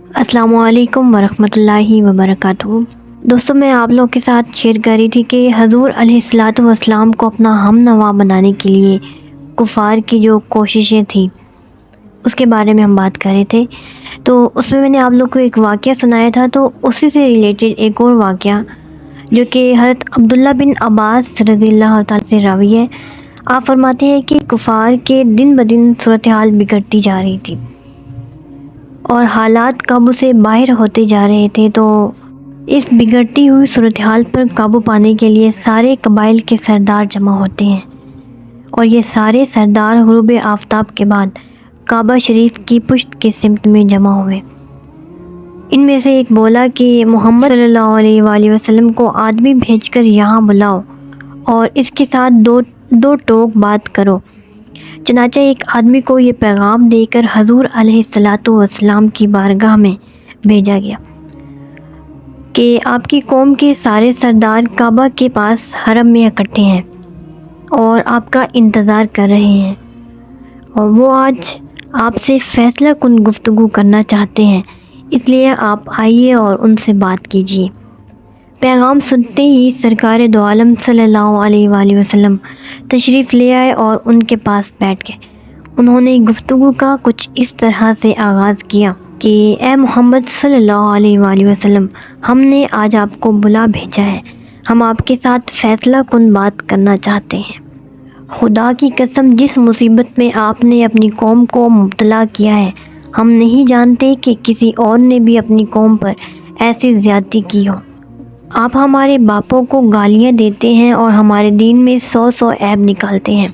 السلام علیکم ورحمۃ اللہ وبرکاتہ۔ دوستوں، میں آپ لوگوں کے ساتھ شیئر کر رہی تھی کہ حضور علیہ الصلاۃ والسلام کو اپنا ہم نوا بنانے کے لیے کفار کی جو کوششیں تھیں اس کے بارے میں ہم بات کر رہے تھے۔ تو اس میں نے آپ لوگ کو ایک واقعہ سنایا تھا، تو اسی سے ریلیٹڈ ایک اور واقعہ جو کہ حضرت عبداللہ بن عباس رضی اللہ تعالیٰ سے راوی ہے۔ آپ فرماتے ہیں کہ کفار کے دن بدن صورتحال بگڑتی جا رہی تھی اور حالات قابو سے باہر ہوتے جا رہے تھے، تو اس بگڑتی ہوئی صورتحال پر قابو پانے کے لیے سارے قبائل کے سردار جمع ہوتے ہیں، اور یہ سارے سردار غروب آفتاب کے بعد کعبہ شریف کی پشت کے سمت میں جمع ہوئے۔ ان میں سے ایک بولا کہ محمد صلی اللہ علیہ وآلہ وسلم کو آدمی بھیج کر یہاں بلاؤ اور اس کے ساتھ دو ٹوک بات کرو۔ چنانچہ ایک آدمی کو یہ پیغام دے کر حضور علیہ الصلاۃ والسلام کی بارگاہ میں بھیجا گیا کہ آپ کی قوم کے سارے سردار کعبہ کے پاس حرم میں اکٹھے ہیں اور آپ کا انتظار کر رہے ہیں، اور وہ آج آپ سے فیصلہ کن گفتگو کرنا چاہتے ہیں، اس لیے آپ آئیے اور ان سے بات کیجیے۔ پیغام سنتے ہی سرکار دو عالم صلی اللہ علیہ وآلہ وسلم تشریف لے آئے اور ان کے پاس بیٹھ گئے۔ انہوں نے گفتگو کا کچھ اس طرح سے آغاز کیا کہ اے محمد صلی اللہ علیہ وآلہ وسلم، ہم نے آج آپ کو بلا بھیجا ہے، ہم آپ کے ساتھ فیصلہ کن بات کرنا چاہتے ہیں۔ خدا کی قسم، جس مصیبت میں آپ نے اپنی قوم کو مبتلا کیا ہے، ہم نہیں جانتے کہ کسی اور نے بھی اپنی قوم پر ایسی زیادتی کی ہو۔ آپ ہمارے باپوں کو گالیاں دیتے ہیں اور ہمارے دین میں 100 عیب نکالتے ہیں،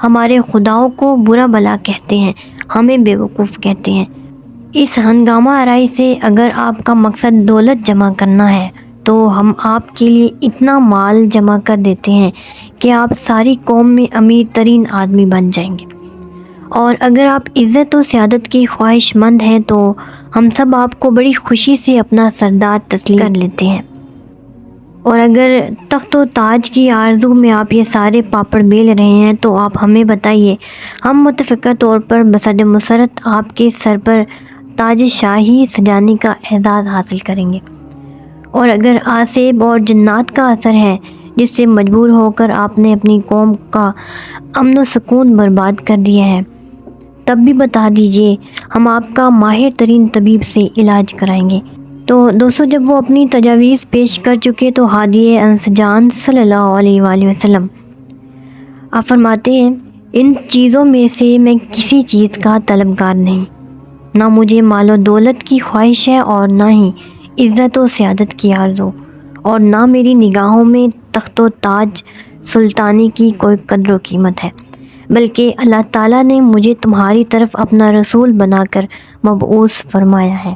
ہمارے خداؤں کو برا بلا کہتے ہیں، ہمیں بیوقوف کہتے ہیں۔ اس ہنگامہ آرائی سے اگر آپ کا مقصد دولت جمع کرنا ہے تو ہم آپ کے لیے اتنا مال جمع کر دیتے ہیں کہ آپ ساری قوم میں امیر ترین آدمی بن جائیں گے، اور اگر آپ عزت و سیادت کی خواہش مند ہیں تو ہم سب آپ کو بڑی خوشی سے اپنا سردار تسلیم کر لیتے ہیں، اور اگر تخت و تاج کی آرزو میں آپ یہ سارے پاپڑ بیل رہے ہیں تو آپ ہمیں بتائیے، ہم متفقہ طور پر بصد مسرت آپ کے سر پر تاج شاہی سجانے کا اعزاز حاصل کریں گے، اور اگر آسیب اور جنات کا اثر ہے جس سے مجبور ہو کر آپ نے اپنی قوم کا امن و سکون برباد کر دیا ہے، تب بھی بتا دیجئے، ہم آپ کا ماہر ترین طبیب سے علاج کرائیں گے۔ تو دوستو، جب وہ اپنی تجاویز پیش کر چکے تو ہادی انسجان صلی اللہ علیہ وآلہ وسلم آپ فرماتے ہیں، ان چیزوں میں سے میں کسی چیز کا طلبگار نہیں، نہ مجھے مال و دولت کی خواہش ہے اور نہ ہی عزت و سیادت کی آرزو، اور نہ میری نگاہوں میں تخت و تاج سلطانی کی کوئی قدر و قیمت ہے، بلکہ اللہ تعالیٰ نے مجھے تمہاری طرف اپنا رسول بنا کر مبعوث فرمایا ہے،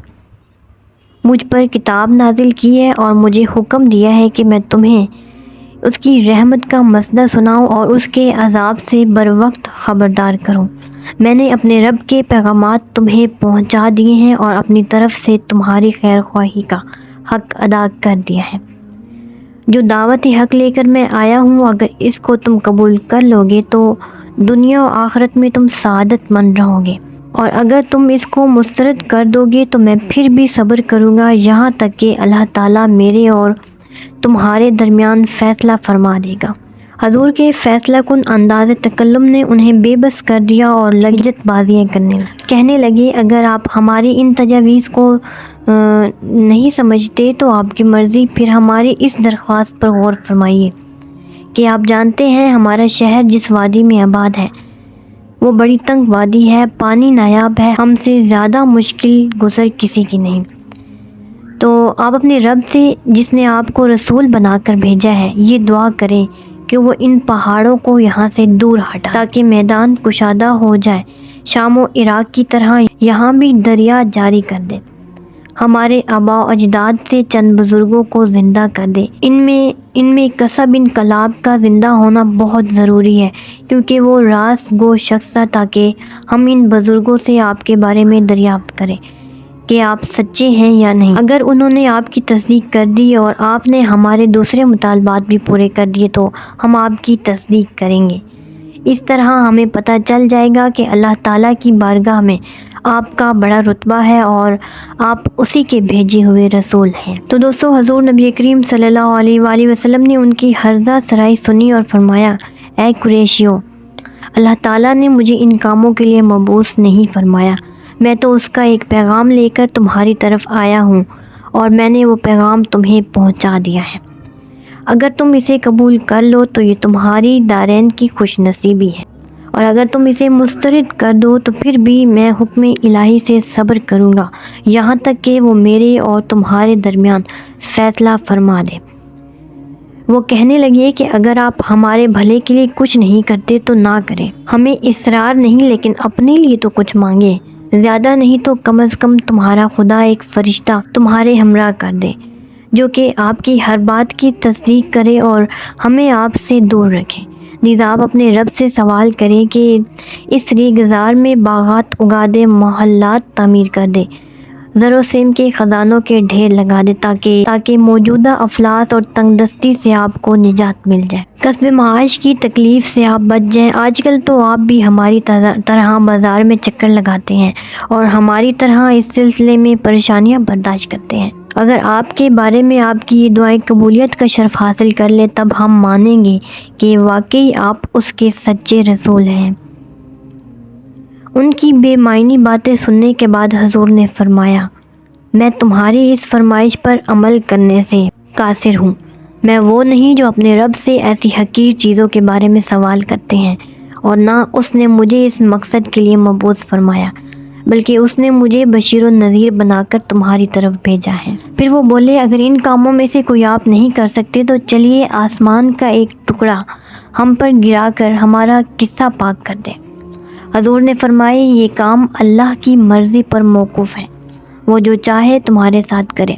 مجھ پر کتاب نازل کی ہے اور مجھے حکم دیا ہے کہ میں تمہیں اس کی رحمت کا مسئلہ سناؤں اور اس کے عذاب سے بروقت خبردار کروں۔ میں نے اپنے رب کے پیغامات تمہیں پہنچا دیے ہیں اور اپنی طرف سے تمہاری خیر خواہی کا حق ادا کر دیا ہے۔ جو دعوت حق لے کر میں آیا ہوں، اگر اس کو تم قبول کر لو گے تو دنیا و آخرت میں تم سعادت مند رہو گے، اور اگر تم اس کو مسترد کر دو گے تو میں پھر بھی صبر کروں گا یہاں تک کہ اللہ تعالیٰ میرے اور تمہارے درمیان فیصلہ فرما دے گا۔ حضور کے فیصلہ کن انداز تکلم نے انہیں بے بس کر دیا اور لجت بازیاں کہنے لگے، اگر آپ ہماری ان تجاویز کو نہیں سمجھتے تو آپ کی مرضی، پھر ہماری اس درخواست پر غور فرمائیے کہ آپ جانتے ہیں ہمارا شہر جس وادی میں آباد ہے وہ بڑی تنگ وادی ہے، پانی نایاب ہے، ہم سے زیادہ مشکل گزر کسی کی نہیں، تو آپ اپنے رب سے جس نے آپ کو رسول بنا کر بھیجا ہے یہ دعا کریں کہ وہ ان پہاڑوں کو یہاں سے دور ہٹا تاکہ میدان کشادہ ہو جائے، شام و عراق کی طرح یہاں بھی دریا جاری کر دے، ہمارے آباء و اجداد سے چند بزرگوں کو زندہ کر دے، ان میں کسب انقلاب کا زندہ ہونا بہت ضروری ہے کیونکہ وہ راست گو شخص تھا، تاکہ ہم ان بزرگوں سے آپ کے بارے میں دریافت کریں کہ آپ سچے ہیں یا نہیں۔ اگر انہوں نے آپ کی تصدیق کر دی اور آپ نے ہمارے دوسرے مطالبات بھی پورے کر دیے تو ہم آپ کی تصدیق کریں گے، اس طرح ہمیں پتہ چل جائے گا کہ اللہ تعالیٰ کی بارگاہ میں آپ کا بڑا رتبہ ہے اور آپ اسی کے بھیجے ہوئے رسول ہیں۔ تو دوستو، حضور نبی کریم صلی اللہ علیہ وآلہ وسلم نے ان کی ہرزہ سرائی سنی اور فرمایا، اے قریشیو، اللہ تعالیٰ نے مجھے ان کاموں کے لیے مبعوث نہیں فرمایا، میں تو اس کا ایک پیغام لے کر تمہاری طرف آیا ہوں اور میں نے وہ پیغام تمہیں پہنچا دیا ہے۔ اگر تم اسے قبول کر لو تو یہ تمہاری دارین کی خوش نصیبی ہے، اور اگر تم اسے مسترد کر دو تو پھر بھی میں حکم الہی سے صبر کروں گا یہاں تک کہ وہ میرے اور تمہارے درمیان فیصلہ فرما دے۔ وہ کہنے لگے کہ اگر آپ ہمارے بھلے کے لیے کچھ نہیں کرتے تو نہ کریں، ہمیں اصرار نہیں لیکن اپنے لیے تو کچھ مانگے، زیادہ نہیں تو کم از کم تمہارا خدا ایک فرشتہ تمہارے ہمراہ کر دے جو کہ آپ کی ہر بات کی تصدیق کرے اور ہمیں آپ سے دور رکھے۔ نیز آپ اپنے رب سے سوال کریں کہ اس ریگزار میں باغات اگا دے، محلات تعمیر کر دے، زر و سیم کے خزانوں کے ڈھیر لگا دے تاکہ موجودہ افلاس اور تنگ دستی سے آپ کو نجات مل جائے، کسب معاش کی تکلیف سے آپ بچ جائیں۔ آج کل تو آپ بھی ہماری طرح بازار میں چکر لگاتے ہیں اور ہماری طرح اس سلسلے میں پریشانیاں برداشت کرتے ہیں۔ اگر آپ کے بارے میں آپ کی یہ دعائیں قبولیت کا شرف حاصل کر لیں تب ہم مانیں گے کہ واقعی آپ اس کے سچے رسول ہیں۔ ان کی بے معنی باتیں سننے کے بعد حضور نے فرمایا، میں تمہاری اس فرمائش پر عمل کرنے سے قاصر ہوں۔ میں وہ نہیں جو اپنے رب سے ایسی حقیر چیزوں کے بارے میں سوال کرتے ہیں، اور نہ اس نے مجھے اس مقصد کے لیے مبعوث فرمایا بلکہ اس نے مجھے بشیر و نذیر بنا کر تمہاری طرف بھیجا ہے۔ پھر وہ بولے، اگر ان کاموں میں سے کوئی آپ نہیں کر سکتے تو چلیے آسمان کا ایک ٹکڑا ہم پر گرا کر ہمارا قصہ پاک کر دیں۔ حضور نے فرمایا، یہ کام اللہ کی مرضی پر موقوف ہے، وہ جو چاہے تمہارے ساتھ کرے۔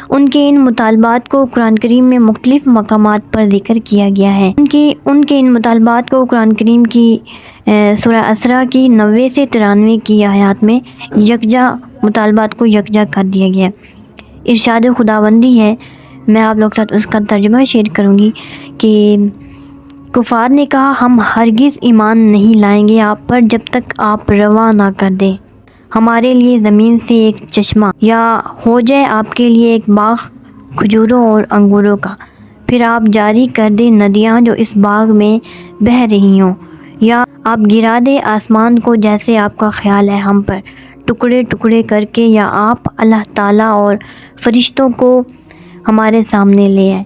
ان کے ان مطالبات کو قرآن کریم میں مختلف مقامات پر ذکر کیا گیا ہے۔ ان کے ان مطالبات کو قرآن کریم کی سورہ اسراء کی 90 سے 93 کی آیات میں مطالبات کو یکجا کر دیا گیا ہے۔ ارشاد خداوندی ہے، میں آپ لوگ کے ساتھ اس کا ترجمہ شیئر کروں گی کہ کفار نے کہا، ہم ہرگز ایمان نہیں لائیں گے آپ پر جب تک آپ روا نہ کر دیں ہمارے لیے زمین سے ایک چشمہ، یا ہو جائے آپ کے لیے ایک باغ کھجوروں اور انگوروں کا، پھر آپ جاری کر دیں ندیاں جو اس باغ میں بہہ رہی ہوں، یا آپ گرا دیں آسمان کو جیسے آپ کا خیال ہے ہم پر ٹکڑے ٹکڑے کر کے، یا آپ اللہ تعالیٰ اور فرشتوں کو ہمارے سامنے لے آئیں،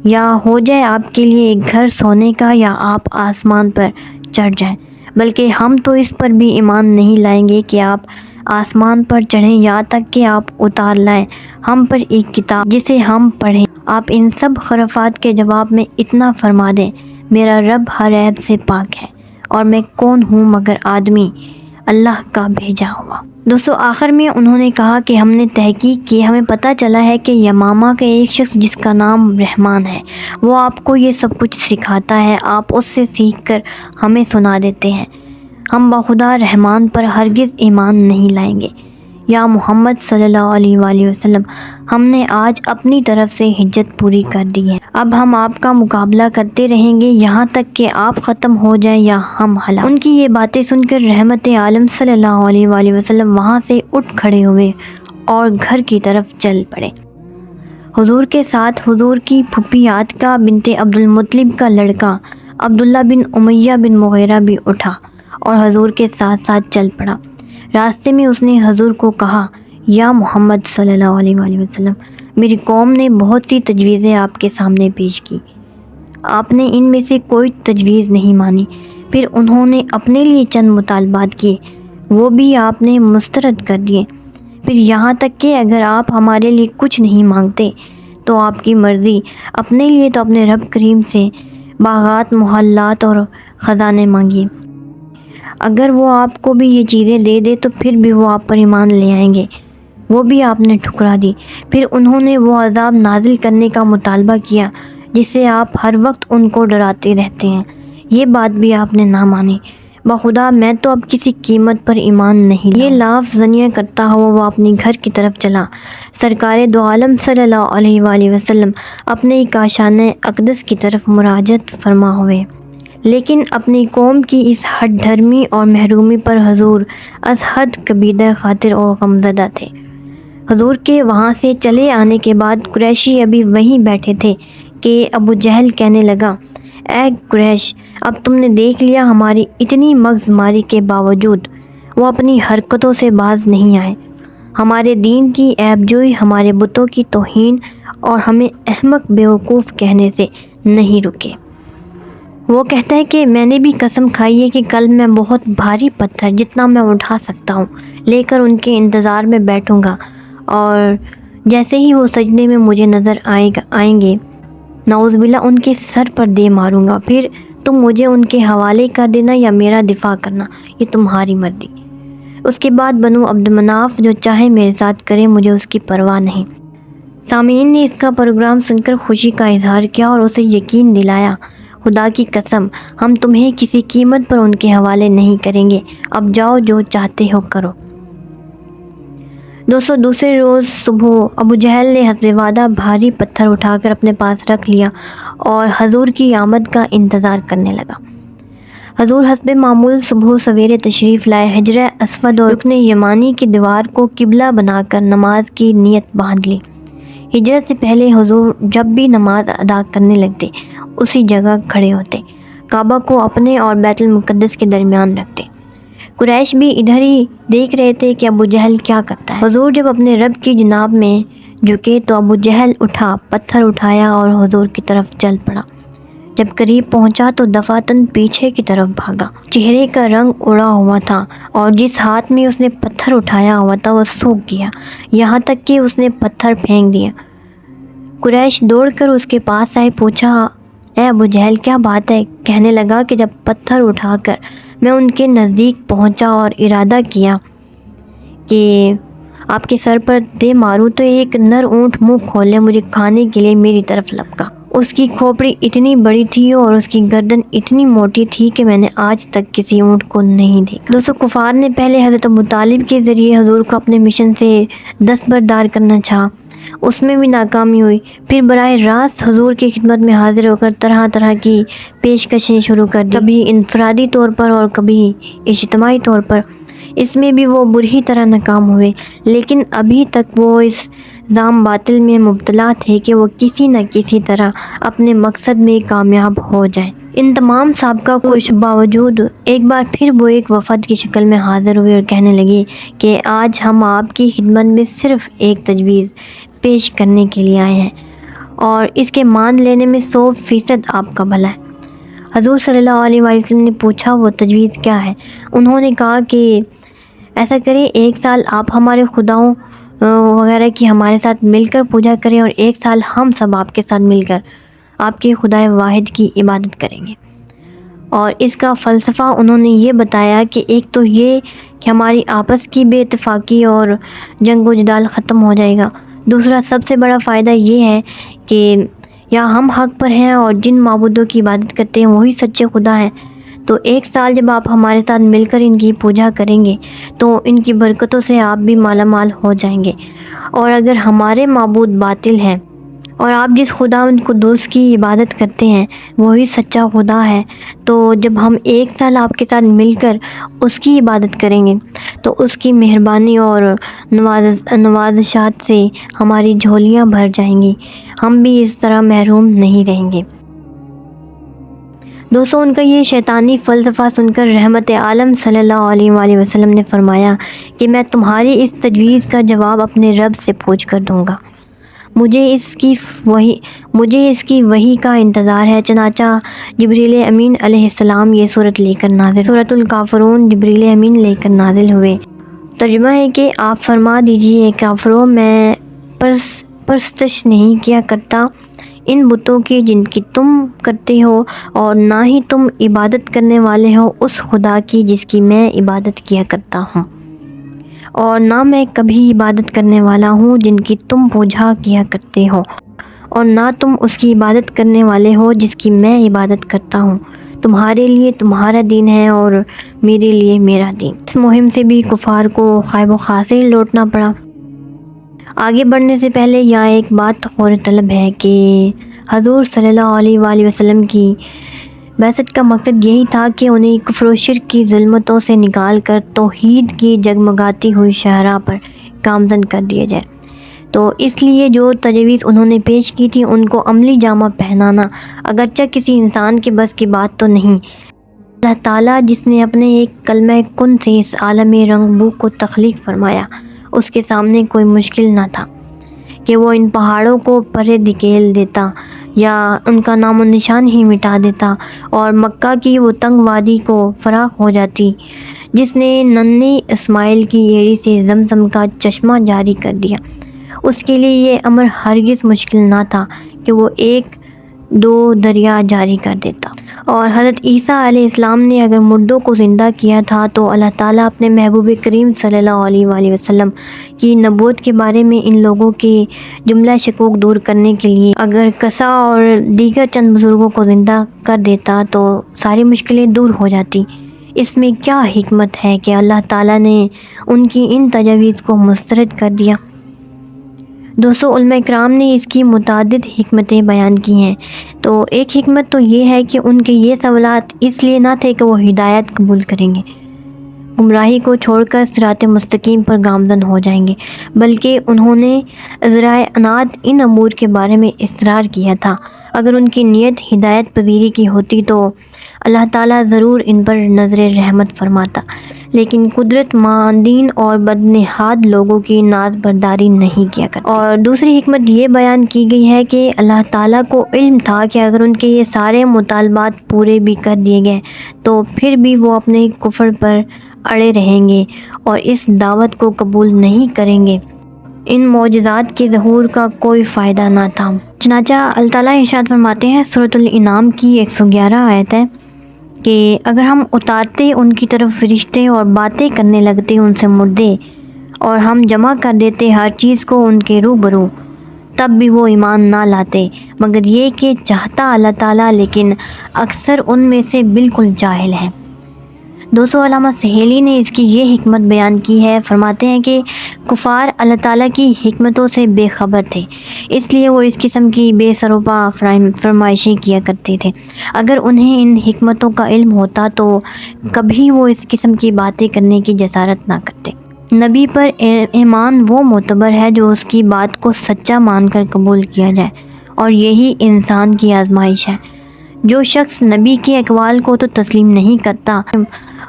یا ہو جائے آپ کے لیے ایک گھر سونے کا، یا آپ آسمان پر چڑھ جائیں، بلکہ ہم تو اس پر بھی ایمان نہیں لائیں گے کہ آپ آسمان پر چڑھیں یہاں تک کہ آپ اتار لائیں ہم پر ایک کتاب جسے ہم پڑھیں۔ آپ ان سب خرافات کے جواب میں اتنا فرما دیں، میرا رب ہر عیب سے پاک ہے اور میں کون ہوں مگر آدمی اللہ کا بھیجا ہوا۔ دوستو، آخر میں انہوں نے کہا کہ ہم نے تحقیق کی، ہمیں پتہ چلا ہے کہ یمامہ کا ایک شخص جس کا نام رحمان ہے، وہ آپ کو یہ سب کچھ سکھاتا ہے، آپ اس سے سیکھ کر ہمیں سنا دیتے ہیں۔ ہم بخدا رحمان پر ہرگز ایمان نہیں لائیں گے۔ یا محمد صلی اللہ علیہ وآلہ وسلم، ہم نے آج اپنی طرف سے حجت پوری کر دی ہے، اب ہم آپ کا مقابلہ کرتے رہیں گے یہاں تک کہ آپ ختم ہو جائیں یا ہم ہلاک۔ ان کی یہ باتیں سن کر رحمت عالم صلی اللہ علیہ وآلہ وسلم وہاں سے اٹھ کھڑے ہوئے اور گھر کی طرف چل پڑے۔ حضور کے ساتھ حضور کی پھوپھی عاتکہ بنت عبد المطلب کا لڑکا عبداللہ بن امیہ بن مغیرہ بھی اٹھا اور حضور کے ساتھ ساتھ چل پڑا۔ راستے میں اس نے حضور کو کہا، یا محمد صلی اللہ علیہ وآلہ وسلم، میری قوم نے بہت سی تجویزیں آپ کے سامنے پیش کی، آپ نے ان میں سے کوئی تجویز نہیں مانی، پھر انہوں نے اپنے لیے چند مطالبات کیے، وہ بھی آپ نے مسترد کر دیے، پھر یہاں تک کہ اگر آپ ہمارے لیے کچھ نہیں مانگتے تو آپ کی مرضی، اپنے لیے تو اپنے رب کریم سے باغات، محلات اور خزانے مانگیے، اگر وہ آپ کو بھی یہ چیزیں دے دے تو پھر بھی وہ آپ پر ایمان لے آئیں گے، وہ بھی آپ نے ٹھکرا دی۔ پھر انہوں نے وہ عذاب نازل کرنے کا مطالبہ کیا جس سے آپ ہر وقت ان کو ڈراتے رہتے ہیں، یہ بات بھی آپ نے نہ مانی۔ بخدا میں تو اب کسی قیمت پر ایمان نہیں۔ یہ لاف زنیاں کرتا ہوا وہ اپنی گھر کی طرف چلا۔ سرکار دو عالم صلی اللہ علیہ وآلہ وسلم اپنے کاشانِ اقدس کی طرف مراجعت فرما ہوئے، لیکن اپنی قوم کی اس ہٹ دھرمی اور محرومی پر حضور از حد کبیدہ خاطر اور غمزدہ تھے۔ حضور کے وہاں سے چلے آنے کے بعد قریشی ابھی وہیں بیٹھے تھے کہ ابو جہل کہنے لگا، اے قریش، اب تم نے دیکھ لیا ہماری اتنی مغز ماری کے باوجود وہ اپنی حرکتوں سے باز نہیں آئے، ہمارے دین کی عیب جوئی، ہمارے بتوں کی توہین اور ہمیں احمق بیوقوف کہنے سے نہیں رکے۔ وہ کہتا ہے کہ میں نے بھی قسم کھائی ہے کہ کل میں بہت بھاری پتھر جتنا میں اٹھا سکتا ہوں لے کر ان کے انتظار میں بیٹھوں گا، اور جیسے ہی وہ سجدے میں مجھے نظر آئیں گے نعوذ باللہ ان کے سر پر دے ماروں گا، پھر تم مجھے ان کے حوالے کر دینا یا میرا دفاع کرنا، یہ تمہاری مرضی۔ اس کے بعد بنو عبد مناف جو چاہے میرے ساتھ کرے، مجھے اس کی پرواہ نہیں۔ سامعین نے اس کا پروگرام سن کر خوشی کا اظہار کیا اور اسے یقین دلایا، خدا کی قسم ہم تمہیں کسی قیمت پر ان کے حوالے نہیں کریں گے، اب جاؤ جو چاہتے ہو کرو۔ دوسرے روز صبح ابو جہل نے حسب وعدہ بھاری پتھر اٹھا کر اپنے پاس رکھ لیا اور حضور کی آمد کا انتظار کرنے لگا۔ حضور حسب معمول صبح سویرے تشریف لائے، حجر اسود اور رکن یمانی کی دیوار کو قبلہ بنا کر نماز کی نیت باندھ لی۔ ہجرت سے پہلے حضور جب بھی نماز ادا کرنے لگتے اسی جگہ کھڑے ہوتے، کعبہ کو اپنے اور بیت المقدس کے درمیان رکھتے۔ قریش بھی ادھر ہی دیکھ رہے تھے کہ ابو جہل کیا کرتا ہے۔ حضور جب اپنے رب کی جناب میں جھکے تو ابو جہل اٹھا، پتھر اٹھایا اور حضور کی طرف چل پڑا۔ جب قریب پہنچا تو دفعتاً پیچھے کی طرف بھاگا۔ چہرے کا رنگ اڑا ہوا تھا اور جس ہاتھ میں اس نے پتھر اٹھایا ہوا تھا وہ سوکھ گیا، یہاں تک کہ اس نے پتھر پھینک دیا۔ قریش دوڑ کر اس کے پاس آئے، پوچھا، اے ابو جہل کیا بات ہے؟ کہنے لگا کہ جب پتھر اٹھا کر میں ان کے نزدیک پہنچا اور ارادہ کیا کہ آپ کے سر پر دے ماروں تو ایک نر اونٹ منہ کھولے مجھے کھانے کے لیے میری طرف لپکا۔ اس کی کھوپڑی اتنی بڑی تھی اور اس کی گردن اتنی موٹی تھی کہ میں نے آج تک کسی اونٹ کو نہیں دیکھا۔ کفار نے پہلے حضرت ابو طالب کے ذریعے حضور کو اپنے مشن سے دستبردار کرنا چاہا، اس میں بھی ناکامی ہوئی، پھر براہ راست حضور کی خدمت میں حاضر ہو کر طرح طرح کی پیشکشیں شروع کر دی، کبھی انفرادی طور پر اور کبھی اجتماعی طور پر۔ اس میں بھی وہ بری طرح ناکام ہوئے، لیکن ابھی تک وہ اس ذام باطل میں مبتلا تھے کہ وہ کسی نہ کسی طرح اپنے مقصد میں کامیاب ہو جائیں۔ ان تمام سابقہ کو باوجود ایک بار پھر وہ ایک وفد کی شکل میں حاضر ہوئے اور کہنے لگے کہ آج ہم آپ کی خدمت میں صرف ایک تجویز پیش کرنے کے لیے آئے ہیں اور اس کے مان لینے میں 100% آپ کا بھلا ہے۔ حضور صلی اللہ علیہ وآلہ وسلم نے پوچھا، وہ تجویز کیا ہے؟ انہوں نے کہا کہ ایسا کریں، 1 سال آپ ہمارے خداؤں وغیرہ کی ہمارے ساتھ مل کر پوجا کریں اور 1 سال ہم سب آپ کے ساتھ مل کر آپ کے خدائے واحد کی عبادت کریں گے۔ اور اس کا فلسفہ انہوں نے یہ بتایا کہ ایک تو یہ کہ ہماری آپس کی بے اتفاقی اور جنگ و جدال ختم ہو جائے گا، دوسرا سب سے بڑا فائدہ یہ ہے کہ یا ہم حق پر ہیں اور جن معبودوں کی عبادت کرتے ہیں وہی سچے خدا ہیں، تو 1 سال جب آپ ہمارے ساتھ مل کر ان کی پوجا کریں گے تو ان کی برکتوں سے آپ بھی مالا مال ہو جائیں گے، اور اگر ہمارے معبود باطل ہیں اور آپ جس خدا ان قدوس کی عبادت کرتے ہیں وہی سچا خدا ہے، تو جب ہم 1 سال آپ کے ساتھ مل کر اس کی عبادت کریں گے تو اس کی مہربانی اور نوازشات سے ہماری جھولیاں بھر جائیں گی، ہم بھی اس طرح محروم نہیں رہیں گے۔ دوستو، ان کا یہ شیطانی فلسفہ سن کر رحمت عالم صلی اللہ علیہ وآلہ وسلم نے فرمایا کہ میں تمہاری اس تجویز کا جواب اپنے رب سے پوچھ کر دوں گا، مجھے اس کی وحی کا انتظار ہے۔ چنانچہ جبریل امین علیہ السلام یہ سورت لے کر نازل، سورۃ الکافرون جبریل امین لے کر نازل ہوئے۔ ترجمہ ہے کہ آپ فرما دیجئے، کافروں، میں پرستش نہیں کیا کرتا ان بتوں کی جن کی تم کرتے ہو، اور نہ ہی تم عبادت کرنے والے ہو اس خدا کی جس کی میں عبادت کیا کرتا ہوں، اور نہ میں کبھی عبادت کرنے والا ہوں جن کی تم پوجا کیا کرتے ہو، اور نہ تم اس کی عبادت کرنے والے ہو جس کی میں عبادت کرتا ہوں۔ تمہارے لیے تمہارا دین ہے اور میرے لیے میرا دین۔ اس مہم سے بھی کفار کو خائب و خاسر لوٹنا پڑا۔ آگے بڑھنے سے پہلے یہاں ایک بات غور طلب ہے کہ حضور صلی اللہ علیہ وآلہ وسلم کی بعثت کا مقصد یہی تھا کہ انہیں کفر و شرک کی ظلمتوں سے نکال کر توحید کی جگمگاتی ہوئی شاہراہ پر گامزن کر دیا جائے۔ تو اس لیے جو تجاویز انہوں نے پیش کی تھی ان کو عملی جامہ پہنانا اگرچہ کسی انسان کے بس کی بات تو نہیں، اللہ تعالیٰ جس نے اپنے ایک کلمہ کن سے اس عالم رنگ بو کو تخلیق فرمایا، اس کے سامنے کوئی مشکل نہ تھا کہ وہ ان پہاڑوں کو پرے دھکیل دیتا یا ان کا نام و نشان ہی مٹا دیتا اور مکہ کی وہ تنگ وادی کو فراخ ہو جاتی جس نے ننھے اسماعیل کی ایڑی سے زمزم کا چشمہ جاری کر دیا۔ اس کے لیے یہ امر ہرگز مشکل نہ تھا کہ وہ 1-2 دریا جاری کر دیتا۔ اور حضرت عیسیٰ علیہ السلام نے اگر مردوں کو زندہ کیا تھا تو اللہ تعالیٰ اپنے محبوب کریم صلی اللہ علیہ وآلہ وسلم کی نبوت کے بارے میں ان لوگوں کے جملہ شکوک دور کرنے کے لیے اگر کسا اور دیگر چند بزرگوں کو زندہ کر دیتا تو ساری مشکلیں دور ہو جاتی۔ اس میں کیا حکمت ہے کہ اللہ تعالیٰ نے ان کی ان تجاویز کو مسترد کر دیا؟ دوستو، علماء کرام نے اس کی متعدد حکمتیں بیان کی ہیں۔ تو ایک حکمت تو یہ ہے کہ ان کے یہ سوالات اس لیے نہ تھے کہ وہ ہدایت قبول کریں گے، گمراہی کو چھوڑ کر صراط مستقیم پر گامزن ہو جائیں گے، بلکہ انہوں نے ذرائع اناد ان امور کے بارے میں اصرار کیا تھا۔ اگر ان کی نیت ہدایت پذیری کی ہوتی تو اللہ تعالیٰ ضرور ان پر نظر رحمت فرماتا، لیکن قدرت ماندین اور بدنہاد لوگوں کی ناز برداری نہیں کیا کرتی۔ اور دوسری حکمت یہ بیان کی گئی ہے کہ اللہ تعالیٰ کو علم تھا کہ اگر ان کے یہ سارے مطالبات پورے بھی کر دیے گئے تو پھر بھی وہ اپنے کفر پر اڑے رہیں گے اور اس دعوت کو قبول نہیں کریں گے۔ ان معجزات کے ظہور کا کوئی فائدہ نہ تھا۔ چنانچہ اللہ تعالیٰ ارشاد فرماتے ہیں، سورۃ الانعام کی 111 آیت ہے کہ اگر ہم اتارتے ان کی طرف فرشتے اور باتیں کرنے لگتے ان سے مردے اور ہم جمع کر دیتے ہر چیز کو ان کے روبرو، تب بھی وہ ایمان نہ لاتے، مگر یہ کہ چاہتا اللہ تعالیٰ، لیکن اکثر ان میں سے بالکل جاہل ہیں۔ دوستو، علامہ سہیلی نے اس کی یہ حکمت بیان کی ہے، فرماتے ہیں کہ کفار اللہ تعالیٰ کی حکمتوں سے بے خبر تھے، اس لیے وہ اس قسم کی بے سروپا فرمائشیں کیا کرتے تھے۔ اگر انہیں ان حکمتوں کا علم ہوتا تو کبھی وہ اس قسم کی باتیں کرنے کی جسارت نہ کرتے۔ نبی پر ایمان وہ معتبر ہے جو اس کی بات کو سچا مان کر قبول کیا جائے، اور یہی انسان کی آزمائش ہے۔ جو شخص نبی کے اقوال کو تو تسلیم نہیں کرتا،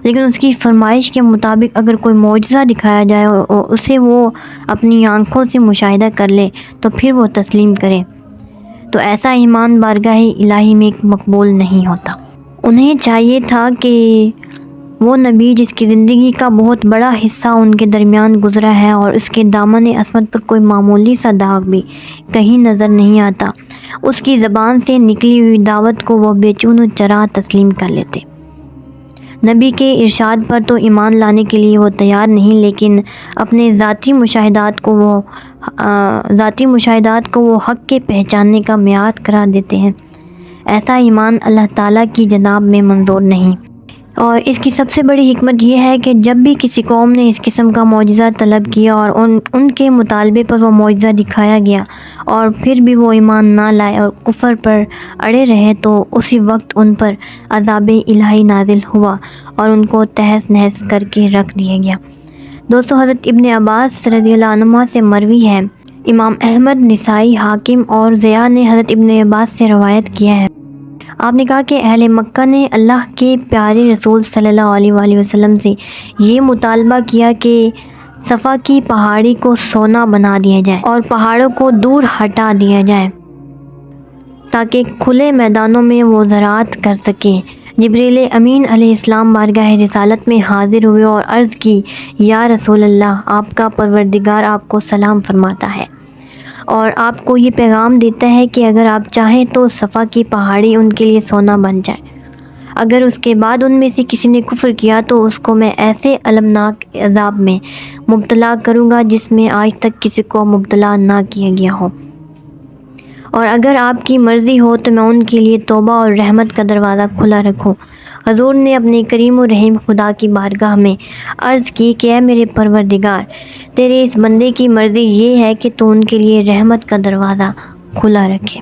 لیکن اس کی فرمائش کے مطابق اگر کوئی معجزہ دکھایا جائے اور اسے وہ اپنی آنکھوں سے مشاہدہ کر لے تو پھر وہ تسلیم کرے، تو ایسا ایمان بارگاہ الہی میں مقبول نہیں ہوتا۔ انہیں چاہیے تھا کہ وہ نبی جس کی زندگی کا بہت بڑا حصہ ان کے درمیان گزرا ہے اور اس کے دامن عصمت پر کوئی معمولی سا داغ بھی کہیں نظر نہیں آتا، اس کی زبان سے نکلی ہوئی دعوت کو وہ بے چون و چرا تسلیم کر لیتے۔ نبی کے ارشاد پر تو ایمان لانے کے لیے وہ تیار نہیں، لیکن اپنے ذاتی مشاہدات کو وہ حق کے پہچاننے کا معیار قرار دیتے ہیں۔ ایسا ایمان اللہ تعالیٰ کی جناب میں منظور نہیں۔ اور اس کی سب سے بڑی حکمت یہ ہے کہ جب بھی کسی قوم نے اس قسم کا معجزہ طلب کیا اور ان کے مطالبے پر وہ معجزہ دکھایا گیا اور پھر بھی وہ ایمان نہ لائے اور کفر پر اڑے رہے تو اسی وقت ان پر عذاب الہی نازل ہوا اور ان کو تہس نہس کر کے رکھ دیا گیا۔ دوستو، حضرت ابن عباس رضی اللہ عنہما سے مروی ہے، امام احمد، نسائی، حاکم اور ضیاء نے حضرت ابن عباس سے روایت کیا ہے، آپ نے کہا کہ اہل مکہ نے اللہ کے پیارے رسول صلی اللہ علیہ وآلہ وسلم سے یہ مطالبہ کیا کہ صفا کی پہاڑی کو سونا بنا دیا جائے اور پہاڑوں کو دور ہٹا دیا جائے تاکہ کھلے میدانوں میں وہ زراعت کر سکیں۔ جبریل امین علیہ السلام بارگاہ رسالت میں حاضر ہوئے اور عرض کی، یا رسول اللہ، آپ کا پروردگار آپ کو سلام فرماتا ہے اور آپ کو یہ پیغام دیتا ہے کہ اگر آپ چاہیں تو صفا کی پہاڑی ان کے لیے سونا بن جائے۔ اگر اس کے بعد ان میں سے کسی نے کفر کیا تو اس کو میں ایسے المناک عذاب میں مبتلا کروں گا جس میں آج تک کسی کو مبتلا نہ کیا گیا ہو، اور اگر آپ کی مرضی ہو تو میں ان کے لیے توبہ اور رحمت کا دروازہ کھلا رکھوں۔ حضور نے اپنے کریم و رحیم خدا کی بارگاہ میں عرض کی کہ اے میرے پروردگار، تیرے اس بندے کی مرضی یہ ہے کہ تو ان کے لیے رحمت کا دروازہ کھلا رکھے۔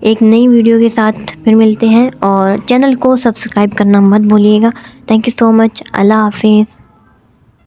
ایک نئی ویڈیو کے ساتھ پھر ملتے ہیں، اور چینل کو سبسکرائب کرنا مت بھولیے گا۔ تھینک یو سو مچ، اللہ حافظ۔